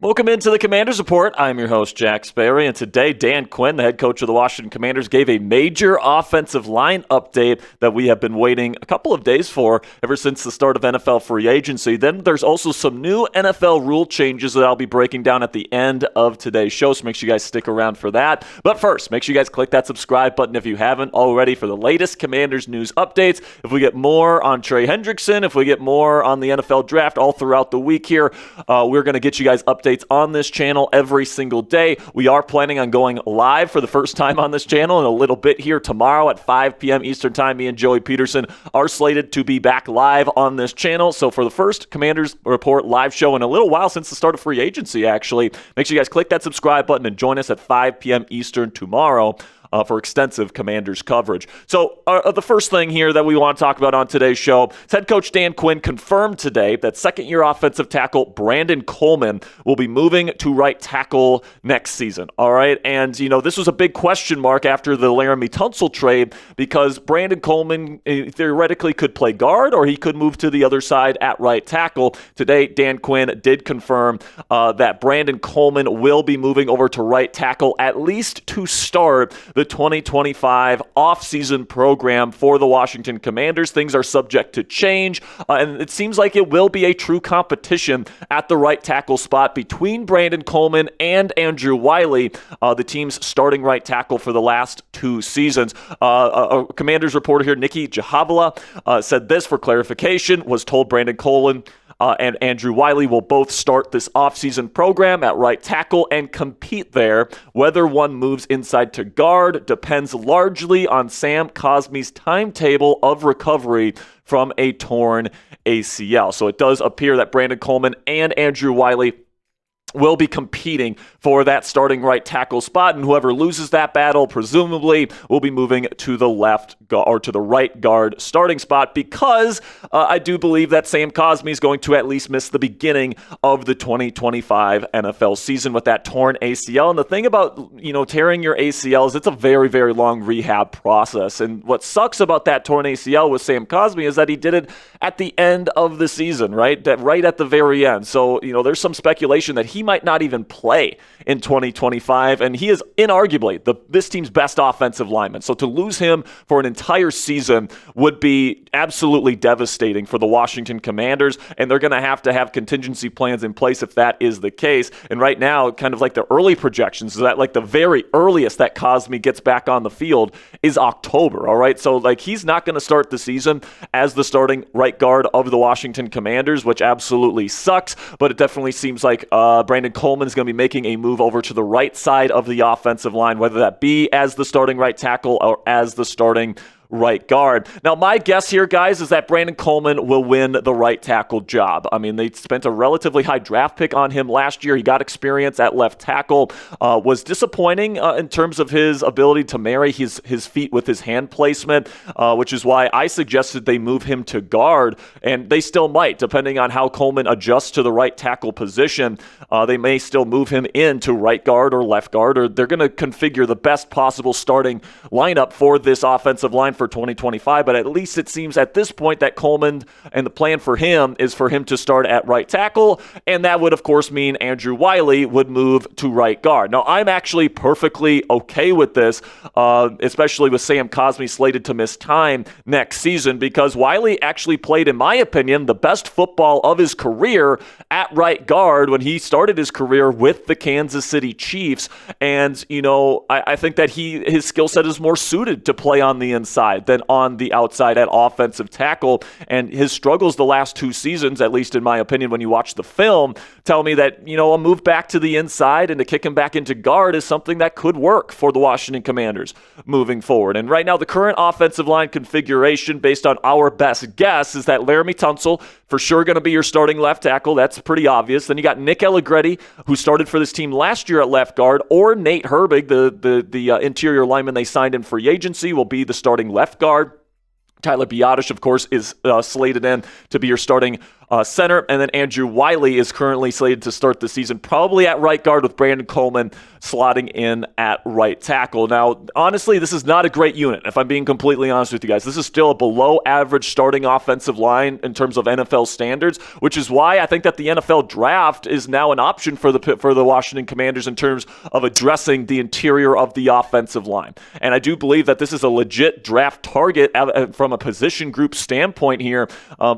Welcome into the Commanders Report. I'm your host, Jack Sperry, and today Dan Quinn, the head coach of the Washington Commanders, gave a major offensive line update that we have been waiting a couple of days for ever since the start of NFL free agency. Then there's also some new NFL rule changes that I'll be breaking down at the end of today's show, so make sure you guys stick around for that. But first, make sure you guys click that subscribe button if you haven't already for the latest Commanders news updates. If we get more on Trey Hendrickson, if we get more on the NFL draft all throughout the week here, we're going to get you guys updates on this channel every single day. We are planning on going live for the first time on this channel in a little bit here tomorrow at 5 p.m. Eastern Time. Me and Joey Peterson are slated to be back live on this channel. So for the first Commanders Report live show in a little while since the start of free agency, actually, make sure you guys click that subscribe button and join us at 5 p.m. Eastern tomorrow. For extensive Commanders coverage. So the first thing here that we want to talk about on today's show is head coach Dan Quinn confirmed today that second-year offensive tackle Brandon Coleman will be moving to right tackle next season. All right, and this was a big question mark after the Laremy Tunsil trade because Brandon Coleman theoretically could play guard or he could move to the other side at right tackle. Today, Dan Quinn did confirm that Brandon Coleman will be moving over to right tackle at least to start the 2025 offseason program for the Washington Commanders. Things are subject to change, and it seems like it will be a true competition at the right tackle spot between Brandon Coleman and Andrew Wiley, the team's starting right tackle for the last 2 seasons. A Commanders reporter here, Nikki Jahavala, said this for clarification, was told Brandon Coleman and Andrew Wiley will both start this offseason program at right tackle and compete there. Whether one moves inside to guard depends largely on Sam Cosmi's timetable of recovery from a torn ACL. So it does appear that Brandon Coleman and Andrew Wiley will be competing for that starting right tackle spot, and whoever loses that battle presumably will be moving to the left or to the right guard starting spot because I do believe that Sam Cosmi is going to at least miss the beginning of the 2025 NFL season with that torn ACL. And the thing about tearing your ACL is it's a very, very long rehab process. And what sucks about that torn ACL with Sam Cosmi is that he did it at the end of the season, right? Right at the very end. So there's some speculation that he might not even play in 2025, and he is inarguably this team's best offensive lineman. So to lose him for an entire season would be absolutely devastating for the Washington Commanders, and they're going to have contingency plans in place if that is the case. And right now, kind of like the early projections is that like the very earliest that Cosmi gets back on the field is October, all right? So like he's not going to start the season as the starting right guard of the Washington Commanders, which absolutely sucks, but it definitely seems like Brandon Coleman is going to be making a move over to the right side of the offensive line, whether that be as the starting right tackle or as the starting right guard. Now, my guess here, guys, is that Brandon Coleman will win the right tackle job. I mean, they spent a relatively high draft pick on him last year. He got experience at left tackle, was disappointing in terms of his ability to marry his feet with his hand placement, which is why I suggested they move him to guard, and they still might, depending on how Coleman adjusts to the right tackle position. They may still move him into right guard or left guard, or they're going to configure the best possible starting lineup for this offensive line for 2025, but at least it seems at this point that Coleman and the plan for him is for him to start at right tackle, and that would of course mean Andrew Wiley would move to right guard. Now, I'm actually perfectly okay with this, especially with Sam Cosmi slated to miss time next season, because Wiley actually played, in my opinion, the best football of his career at right guard when he started his career with the Kansas City Chiefs, and I think that his skill set is more suited to play on the inside than on the outside at offensive tackle. And his struggles the last 2 seasons, at least in my opinion, when you watch the film, tell me that, a move back to the inside and to kick him back into guard is something that could work for the Washington Commanders moving forward. And right now, the current offensive line configuration, based on our best guess, is that Laremy Tunsil, for sure going to be your starting left tackle. That's pretty obvious. Then you got Nick Allegretti, who started for this team last year at left guard, or Nate Herbig, the interior lineman they signed in free agency, will be the starting left guard. Tyler Biadasz, of course, is slated in to be your starting center. And then Andrew Wiley is currently slated to start the season probably at right guard, with Brandon Coleman slotting in at right tackle. Now, honestly, this is not a great unit, if I'm being completely honest with you guys. This is still a below average starting offensive line in terms of NFL standards, which is why I think that the NFL draft is now an option for the Washington Commanders in terms of addressing the interior of the offensive line. And I do believe that this is a legit draft target from a position group standpoint here,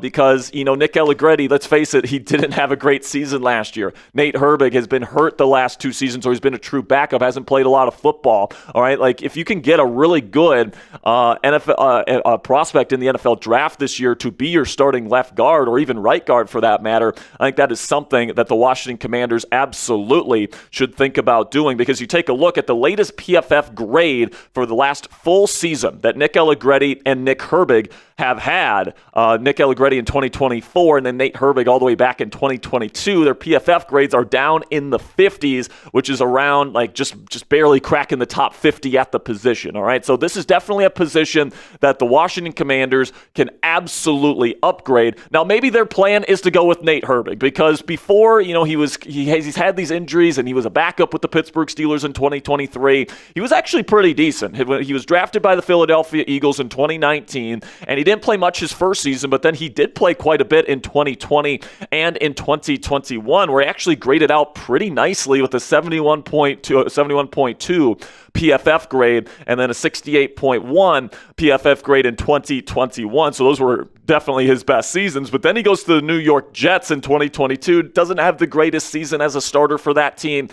because, Nick Allegretti, let's face it, he didn't have a great season last year. Nate Herbig has been hurt the last 2 seasons, or he's been a true backup, hasn't played a lot of football. All right, like if you can get a really good NFL prospect in the NFL draft this year to be your starting left guard, or even right guard for that matter, I think that is something that the Washington Commanders absolutely should think about doing, because you take a look at the latest PFF grade for the last full season that Nick Allegretti and Nick Herbig have had. Nick Allegretti in 2024 and then Nate Herbig all the way back in 2022. Their PFF grades are down in the 50s, which is around like just barely cracking the top 50 at the position. All right, so this is definitely a position that the Washington Commanders can absolutely upgrade. Now, maybe their plan is to go with Nate Herbig, because before, he's had these injuries and he was a backup with the Pittsburgh Steelers in 2023. He was actually pretty decent. He was drafted by the Philadelphia Eagles in 2019, and he didn't play much his first season, but then he did play quite a bit in 2020 and in 2021, where he actually graded out pretty nicely with a 71.2 PFF grade and then a 68.1 PFF grade in 2021. So those were definitely his best seasons. But then he goes to the New York Jets in 2022, doesn't have the greatest season as a starter for that team.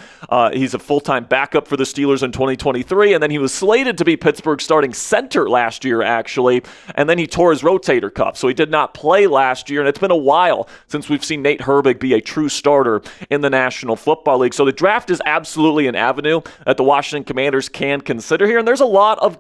He's a full-time backup for the Steelers in 2023, and then he was slated to be Pittsburgh's starting center last year, actually, and then he tore his rotator cuff, so he did not play last year, and it's been a while since we've seen Nate Herbig be a true starter in the National Football League. So the draft is absolutely an avenue that the Washington Commanders can consider here, and there's a lot of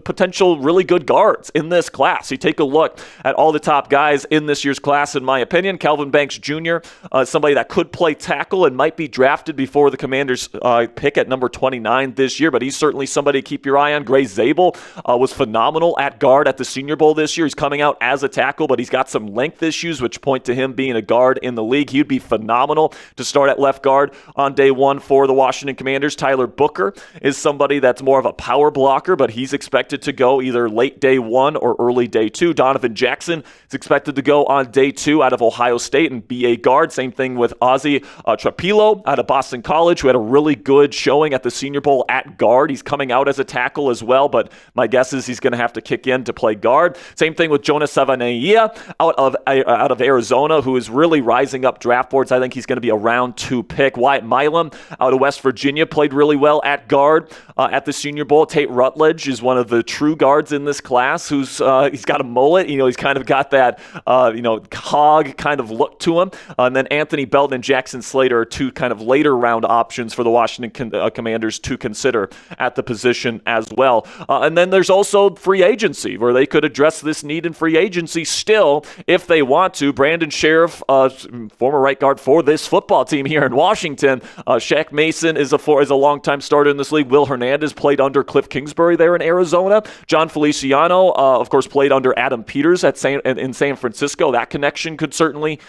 potential really good guards in this class. You take a look at all the top guys in this year's class, in my opinion. Calvin Banks Jr., somebody that could play tackle and might be drafted before the Commanders pick at number 29 this year, but he's certainly somebody to keep your eye on. Gray Zabel was phenomenal at guard at the Senior Bowl this year. He's coming out as a tackle, but he's got some length issues, which point to him being a guard in the league. He'd be phenomenal to start at left guard on day one for the Washington Commanders. Tyler Booker is somebody that's more of a power blocker, but he's expected to go either late day one or early day two. Donovan Jackson is expected to go on day 2 out of Ohio State and be a guard. Same thing with Ozzy Trapilo out of Boston College, who had a really good showing at the Senior Bowl at guard. He's coming out as a tackle as well, but my guess is he's going to have to kick in to play guard. Same thing with Jonas Savanaia out of Arizona, who is really rising up draft boards. I think he's going to be a round 2 pick. Wyatt Milam out of West Virginia played really well at guard at the Senior Bowl. Tate Rutledge is one of the true guards in this class, who's he's got a mullet. He's kind of got that hog kind of look to him. And then Anthony Belton and Jackson Slater are 2 kind of later round options for the Washington Commanders to consider at the position as well. And then there's also free agency, where they could address this need in free agency still if they want to. Brandon Sheriff, former right guard for this football team here in Washington. Shaq Mason is a longtime starter in this league. Will Hernandez played under Cliff Kingsbury there in Arizona. John Feliciano, of course, played under Adam Peters in San Francisco. That connection could certainly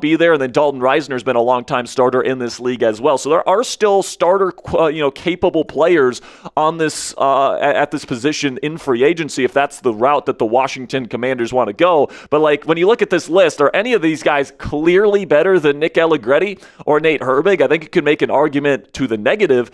be there. And then Dalton Reisner has been a longtime starter in this league as well. So there are still starter, capable players on this at this position in free agency, if that's the route that the Washington Commanders want to go. But when you look at this list, are any of these guys clearly better than Nick Allegretti or Nate Herbig? I think you could make an argument to the negative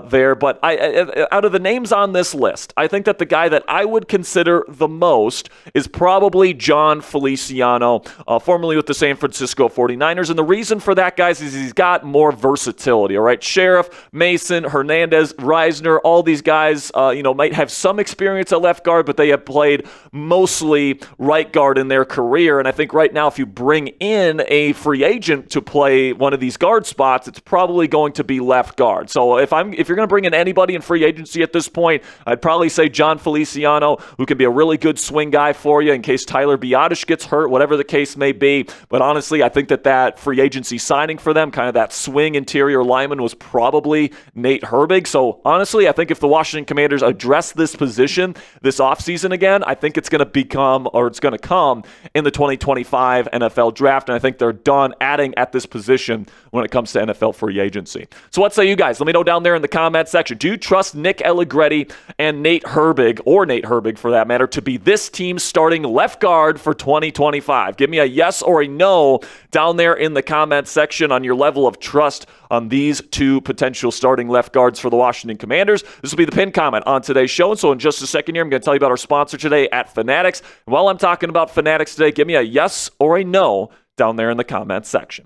there. But out of the names on this list, I think that the guy that I would consider the most is probably John Feliciano, formerly with the San Francisco 49ers. And the reason for that, guys, is he's got more versatility, all right? Sheriff, Mason, Hernandez, Reisner, all these guys, might have some experience at left guard, but they have played mostly right guard in their career. And I think right now, if you bring in a free agent to play one of these guard spots, it's probably going to be left guard. So if you're going to bring in anybody in free agency at this point, I'd probably say John Feliciano, who can be a really good swing guy for you in case Tyler Biadasz gets hurt, whatever the case may be. But honestly, I think that free agency signing for them, kind of that swing interior lineman, was probably Nate Herbig. So honestly, I think if the Washington Commanders address this position this offseason again, I think it's going to come in the 2025 NFL draft. And I think they're done adding at this position when it comes to NFL free agency. So what say you guys? Let me know down there in the comment section. Do you trust Nick Allegretti and Nate Herbig, or Nate Herbig for that matter, to be this team's starting left guard for 2025? Give me a yes or a no down there in the comment section on your level of trust on these two potential starting left guards for the Washington Commanders. This will be the pinned comment on today's show. And so in just a second here, I'm going to tell you about our sponsor today at Fanatics. And while I'm talking about Fanatics today, give me a yes or a no down there in the comment section.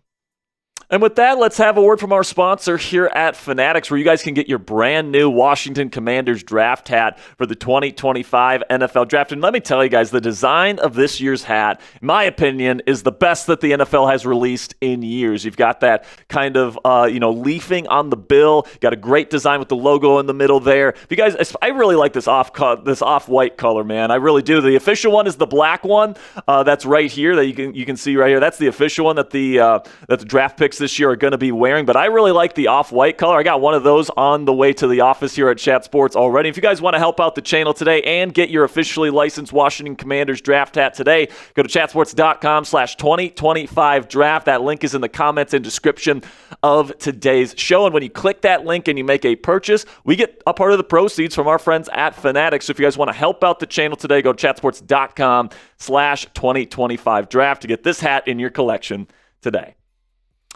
And with that, let's have a word from our sponsor here at Fanatics, where you guys can get your brand new Washington Commanders draft hat for the 2025 NFL Draft. And let me tell you guys, the design of this year's hat, in my opinion, is the best that the NFL has released in years. You've got that kind of, leafing on the bill. Got a great design with the logo in the middle there. If you guys, I really like this off-white color, man. I really do. The official one is the black one. That's right here that you can see right here. That's the official one that the draft picks this year are going to be wearing, but I really like the off-white color. I got one of those on the way to the office here at Chat Sports already. If you guys want to help out the channel today and get your officially licensed Washington Commanders draft hat today, go to chatsports.com/2025draft. That link is in the comments and description of today's show. And when you click that link and you make a purchase, we get a part of the proceeds from our friends at Fanatics. So if you guys want to help out the channel today, go to chatsports.com/2025draft to get this hat in your collection today.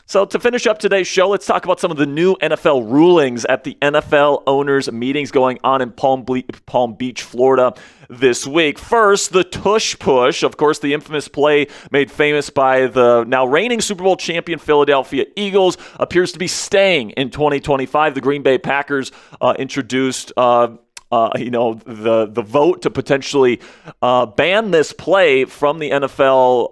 So to finish up today's show, let's talk about some of the new NFL rulings at the NFL owners' meetings going on in Palm Beach, Florida this week. First, the tush push, of course, the infamous play made famous by the now reigning Super Bowl champion Philadelphia Eagles, appears to be staying in 2025. The Green Bay Packers introduced the vote to potentially ban this play from the NFL,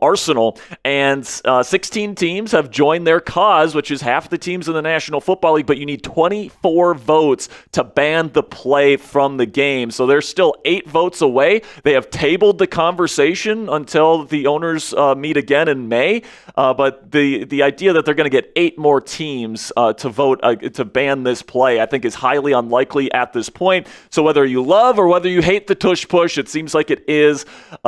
arsenal. And 16 teams have joined their cause, which is half the teams in the National Football League, but you need 24 votes to ban the play from the game. So they're still 8 votes away. They have tabled the conversation until the owners meet again in May. But the idea that they're going to get 8 more teams to vote to ban this play, I think, is highly unlikely at this point. So whether you love or whether you hate the tush push, it seems like it is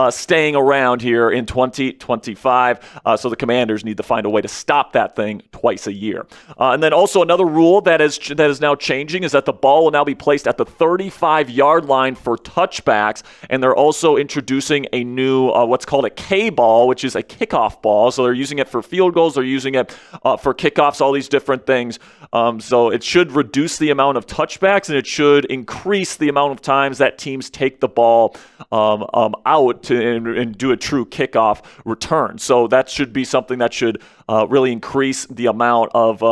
staying around here in 2025. So the Commanders need to find a way to stop that thing twice a year. And then also another rule that is now changing is that the ball will now be placed at the 35-yard line for touchbacks. And they're also introducing a new what's called a K ball, which is a kickoff ball. So they're using it for field goals. They're using it for kickoffs, all these different things. So it should reduce the amount of touchbacks, and it should increase the amount of times that teams take the ball out and do a true kickoff return. So that should be something that should really increase the amount of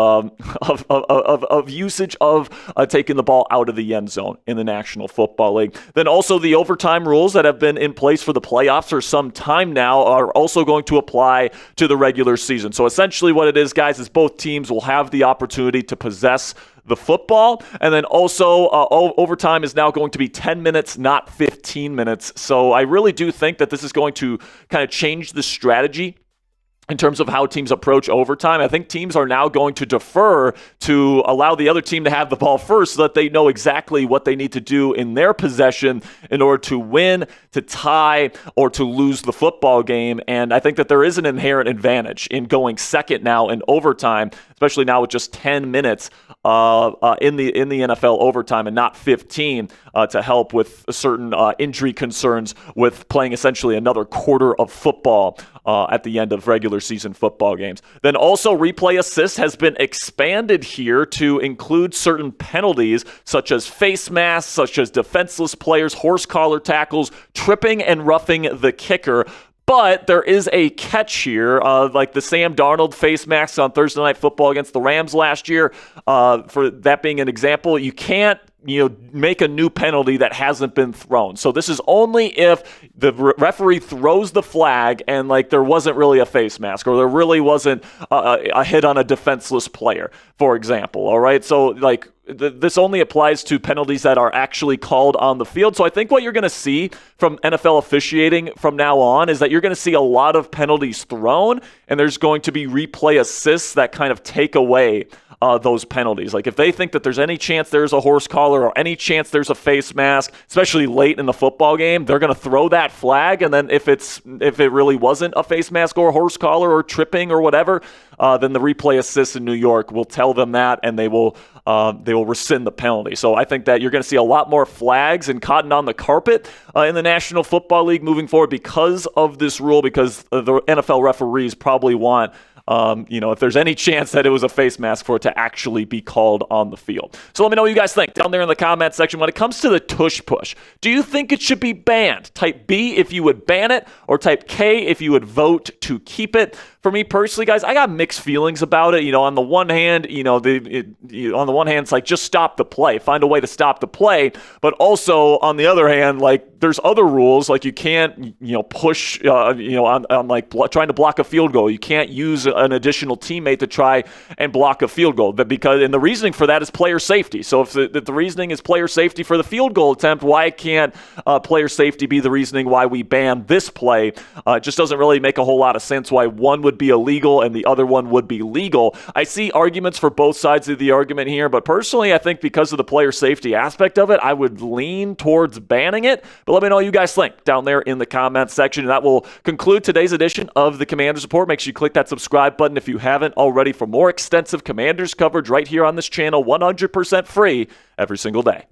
usage of taking the ball out of the end zone in the National Football League. Then also the overtime rules that have been in place for the playoffs for some time now are also going to apply to the regular season. So essentially what it is, guys, is both teams will have the opportunity to possess the football, and then also overtime is now going to be 10 minutes, not 15 minutes. So I really do think that this is going to kind of change the strategy in terms of how teams approach overtime. I think teams are now going to defer to allow the other team to have the ball first so that they know exactly what they need to do in their possession in order to win, to tie, or to lose the football game. And I think that there is an inherent advantage in going second now in overtime, especially now with just 10 minutes in the NFL overtime and not 15 to help with certain injury concerns with playing essentially another quarter of football at the end of regular season football games. Then also replay assist has been expanded here to include certain penalties such as face masks, such as defenseless players, horse collar tackles, tripping and roughing the kicker. But there is a catch here, like the Sam Darnold face mask on Thursday Night Football against the Rams last year. For that being an example, you can't make a new penalty that hasn't been thrown. So this is only if the referee throws the flag and there wasn't really a face mask, or there really wasn't a hit on a defenseless player, for example. All right, so this only applies to penalties that are actually called on the field. So I think what you're going to see from NFL officiating from now on is that you're going to see a lot of penalties thrown, and there's going to be replay assists that kind of take away those penalties. Like if they think that there's any chance there's a horse collar or any chance there's a face mask, especially late in the football game, they're going to throw that flag. And then if it really wasn't a face mask or a horse collar or tripping or whatever, then the replay assists in New York will tell them that, and they will rescind the penalty. So I think that you're going to see a lot more flags and cotton on the carpet in the National Football League moving forward because of this rule, because the NFL referees probably want if there's any chance that it was a face mask, for it to actually be called on the field. So let me know what you guys think down there in the comment section. When it comes to the tush push, do you think it should be banned? Type B if you would ban it, or type K if you would vote to keep it. For me personally, guys, I got mixed feelings about it. On the one hand, it's like just stop the play, find a way to stop the play. But also on the other hand, like there's other rules, like you can't, push, on like trying to block a field goal. You can't use an additional teammate to try and block a field goal. And the reasoning for that is player safety. So if the reasoning is player safety for the field goal attempt, why can't player safety be the reasoning why we ban this play? It just doesn't really make a whole lot of sense why one would be illegal and the other one would be legal. I see arguments for both sides of the argument here, but personally, I think because of the player safety aspect of it, I would lean towards banning it. But let me know what you guys think down there in the comments section. And that will conclude today's edition of the Commanders Report. Make sure you click that subscribe button if you haven't already for more extensive Commanders coverage right here on this channel, 100% free every single day.